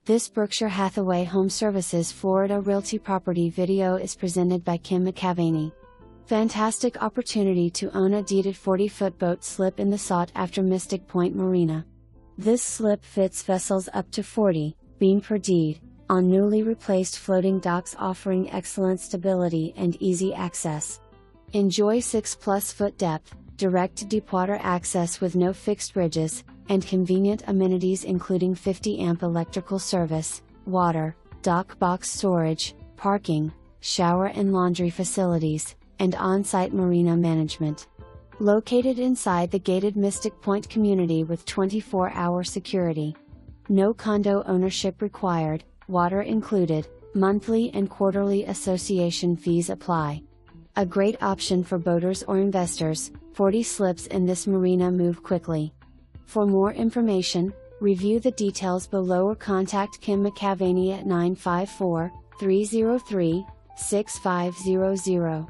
This Berkshire Hathaway HomeServices Florida Realty property video is presented by Kim McAvaney. Fantastic opportunity to own a deeded 40-foot boat slip in the sought-after Mystic Pointe Marina. This slip fits vessels up to 40, beam per deed, on newly replaced floating docks offering excellent stability and easy access. Enjoy 6+ foot depth, direct deepwater access with no fixed bridges, and convenient amenities including 50-amp electrical service, water, dock box storage, parking, shower and laundry facilities, and on-site marina management. Located inside the gated Mystic Pointe community with 24-hour security. No condo ownership required, water included, monthly and quarterly association fees apply. A great option for boaters or investors, 40 slips in this marina move quickly. For more information, review the details below or contact Kim McAvaney at 954-303-6500.